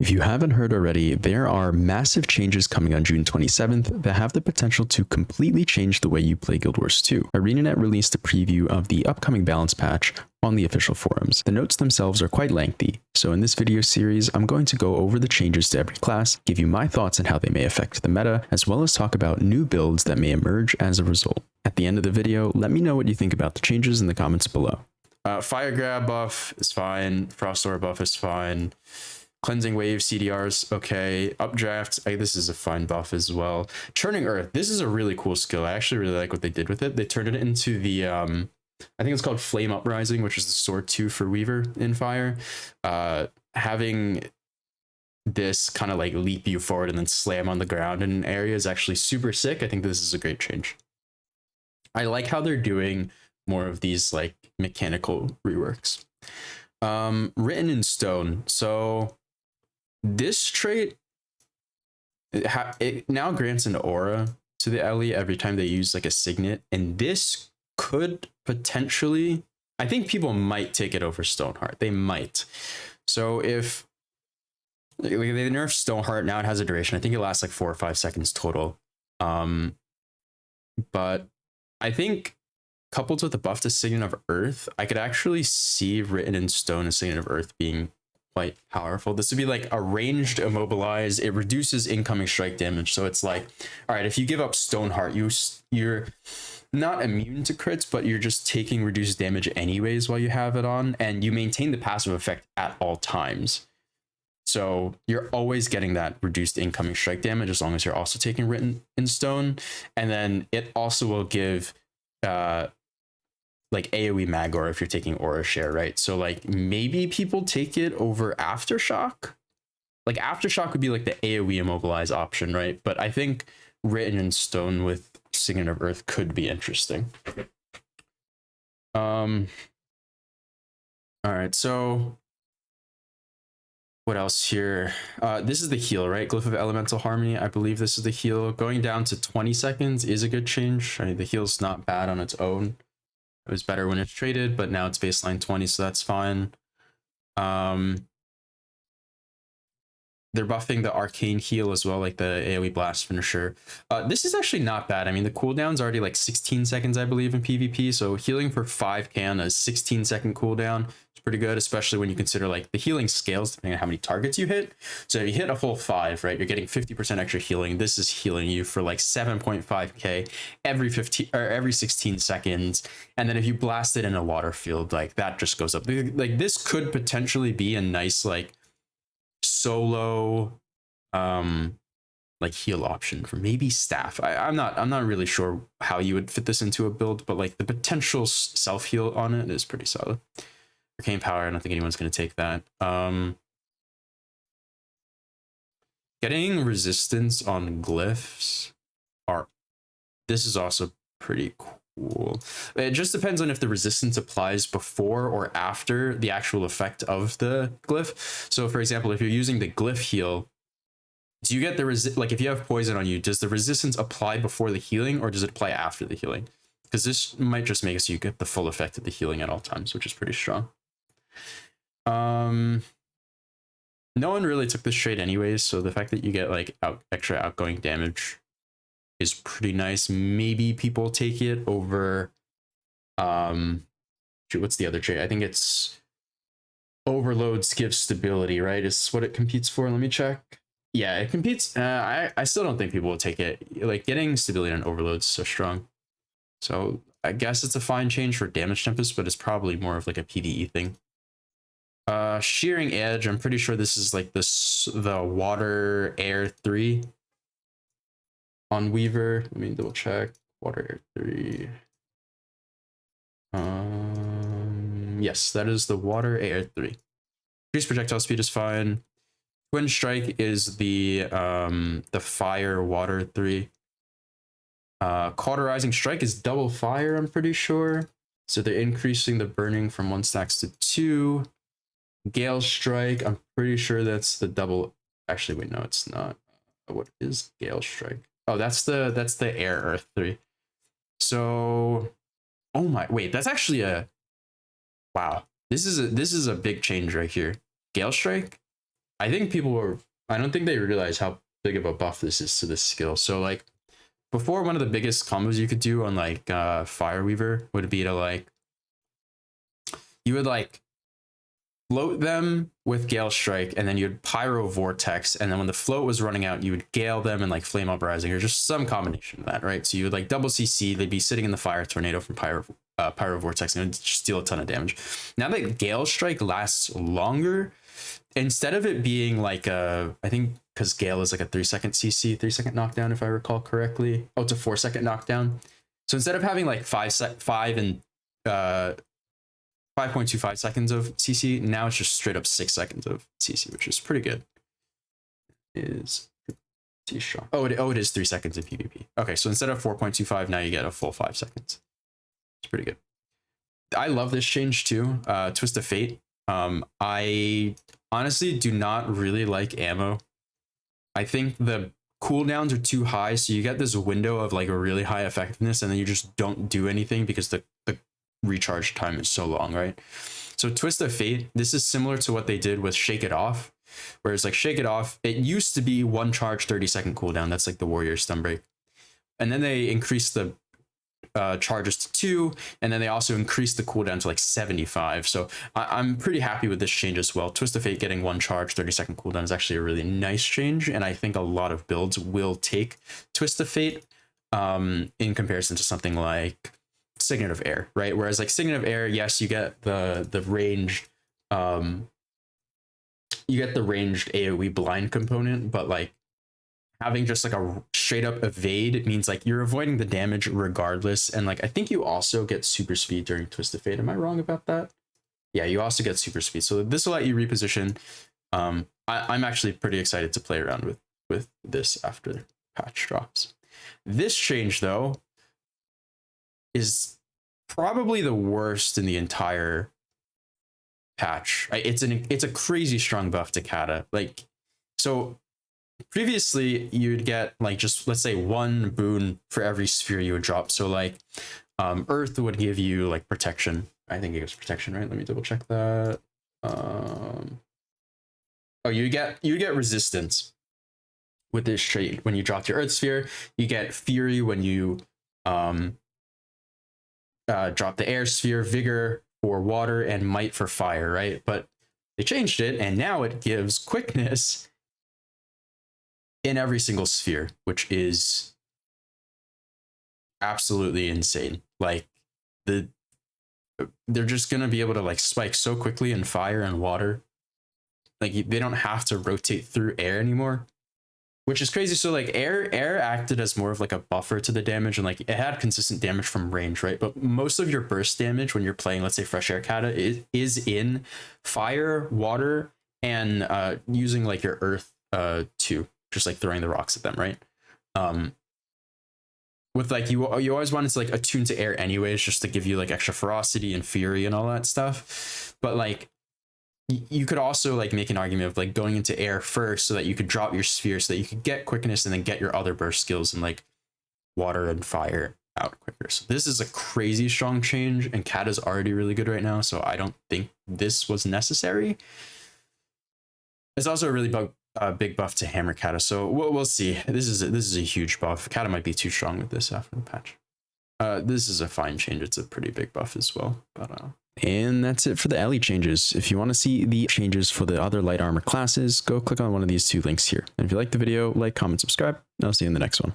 If you haven't heard already, there are massive changes coming on June 27th that have the potential to completely change the way you play Guild Wars 2. ArenaNet released a preview of the upcoming balance patch on the official forums. The notes themselves are quite lengthy, so in this video series, I'm going to go over the changes to every class, give you my thoughts on how they may affect the meta, as well as talk about new builds that may emerge as a result. At the end of the video, let me know what you think about the changes in the comments below. Fire Grab buff is fine, Frost Aura buff is fine. Cleansing Wave, CDRs, okay. Updraft, this is a fine buff as well. Churning Earth, this is a really cool skill. I actually really like what they did with it. They turned it into the, I think it's called Flame Uprising, which is the sword 2 for Weaver in Fire. Having this kind of like leap you forward and then slam on the ground in an area is actually super sick. I think this is a great change. I like how they're doing more of these like mechanical reworks. Written in stone. So this trait, it now grants an aura to the Ellie every time they use like a signet, and this could potentially, I think people might take it over Stoneheart. They might. So if they nerf Stoneheart, now it has a duration. I think it lasts like 4 or 5 seconds total. But I think coupled with the buff to Signet of Earth, I could actually see Written in Stone and Signet of Earth being quite powerful. This would be like a ranged immobilize. It reduces incoming strike damage. So it's like, all right, if you give up Stoneheart, you're not immune to crits, but you're just taking reduced damage anyways while you have it on, and you maintain the passive effect at all times. So you're always getting that reduced incoming strike damage as long as you're also taking Written in Stone. And then it also will give like AoE Magor if you're taking Aura Share, right? So like maybe people take it over Aftershock. Like Aftershock would be like the AoE immobilize option, right? But I think Written in Stone with Signet of Earth could be interesting. All right, so what else here? This is the heal, right? Glyph of Elemental Harmony. I believe this is the heal. Going down to 20 seconds is a good change. I mean, the heal's not bad on its own. It was better when it's traded, but now it's baseline 20, so that's fine. They're buffing the arcane heal as well, like the AoE blast finisher. This is actually not bad. I mean, the cooldown's already like 16 seconds, I believe, in PvP. So healing for 5k on a 16-second cooldown is pretty good, especially when you consider like the healing scales depending on how many targets you hit. So if you hit a full 5, right, you're getting 50% extra healing. This is healing you for like 7.5k every 15 or every 16 seconds. And then if you blast it in a water field, like that just goes up. Like this could potentially be a nice like solo like heal option for maybe staff. I'm not really sure how you would fit this into a build, but like the potential self heal on it is pretty solid. Arcane power, I don't think anyone's going to take that. Getting resistance on glyphs this is also pretty cool. It just depends on if the resistance applies before or after the actual effect of the glyph. So for example, if you're using the glyph heal, do you get the like if you have poison on you, does the resistance apply before the healing or does it apply after the healing? Because this might just make it so you get the full effect of the healing at all times, which is pretty strong. No one really took this trade anyways, so the fact that you get like extra outgoing damage is pretty nice. Maybe people take it over what's the other trait? I think it's overloads gives stability, right? Is what it competes for. Let me check. Yeah, it competes. I still don't think people will take it. Like getting stability on overloads is so strong. So I guess it's a fine change for damage tempest, but it's probably more of like a PvE thing. Shearing Edge, I'm pretty sure this is like the water air 3 on Weaver. Let me double check. Water air 3. Yes, that is the water air 3. Increased projectile speed is fine. Twin Strike is the fire water 3. Cauterizing Strike is double fire, I'm pretty sure. So they're increasing the burning from 1 stacks to 2. Gale Strike, I'm pretty sure that's the double. Actually, wait, no, it's not. What is Gale Strike? Oh, that's the air earth 3. So, oh my, wait, that's actually a, wow. This is a big change right here. Gale Strike I think I don't think they realize how big of a buff this is to this skill. So like before, one of the biggest combos you could do on like Fireweaver would be to like, you would like float them with Gale Strike, and then you'd Pyro Vortex, and then when the float was running out, you would Gale them and like Flame Uprising, or just some combination of that, right? So you would like double CC, they'd be sitting in the Fire Tornado from Pyro Vortex, and it would just deal a ton of damage. Now that Gale Strike lasts longer, instead of it being like I think because Gale is like a 3-second CC, 3-second knockdown, if I recall correctly. Oh, it's a 4-second knockdown. So instead of having like 5.25 seconds of CC, now it's just straight up 6 seconds of CC, which is pretty good. Is strong. Oh, it is 3 seconds of PvP. Okay, so instead of 4.25, now you get a full 5 seconds. It's pretty good. I love this change too. Twist of Fate. I honestly do not really like ammo. I think the cooldowns are too high, so you get this window of like a really high effectiveness, and then you just don't do anything because the recharge time is so long, right? So Twist of Fate, this is similar to what they did with Shake It Off, whereas like Shake It Off, it used to be 1 charge 30-second cooldown. That's like the Warrior Stun Break, and then they increased the charges to 2, and then they also increased the cooldown to like 75. So I'm pretty happy with this change as well. Twist of Fate getting 1 charge 30-second cooldown is actually a really nice change, and I think a lot of builds will take Twist of Fate in comparison to something like Signet of Air, right? Whereas like Signet of Air, yes, you get the ranged AoE blind component, but like having just like a straight up evade means like you're avoiding the damage regardless. And like I think you also get super speed during Twist of Fate. Am I wrong about that? Yeah, you also get super speed, so this will let you reposition. I'm actually pretty excited to play around with this after patch drops. This change though is probably the worst in the entire patch. It's a crazy strong buff to Kata. Like, so previously you'd get like just let's say 1 boon for every sphere you would drop. So like Earth would give you like protection. I think it gives protection, right? Let me double check that. Oh, you get resistance with this trait when you drop your Earth sphere. You get Fury when you drop the Air sphere, Vigor for water, and Might for fire, right? But they changed it, and now it gives quickness in every single sphere, which is absolutely insane. Like they're just gonna be able to like spike so quickly in fire and water. Like they don't have to rotate through air anymore, which is crazy. So like air acted as more of like a buffer to the damage, and like it had consistent damage from range, right? But most of your burst damage when you're playing, let's say Fresh Air Kata, is in fire, water, and using like your earth too, just like throwing the rocks at them, right? With like you always wanted to like attune to air anyways, just to give you like extra ferocity and fury and all that stuff. But like you could also like make an argument of like going into air first so that you could drop your sphere so that you could get quickness and then get your other burst skills and like water and fire out quicker. So this is a crazy strong change, and Kata's already really good right now, so I don't think this was necessary. It's also a really big buff to Hammer Kata, so we'll see. This is a huge buff. Kata might be too strong with this after the patch. This is a fine change. It's a pretty big buff as well, but and that's it for the Ellie changes. If you want to see the changes for the other light armor classes, go click on one of these 2 links here. And if you like the video, like, comment, subscribe, and I'll see you in the next one.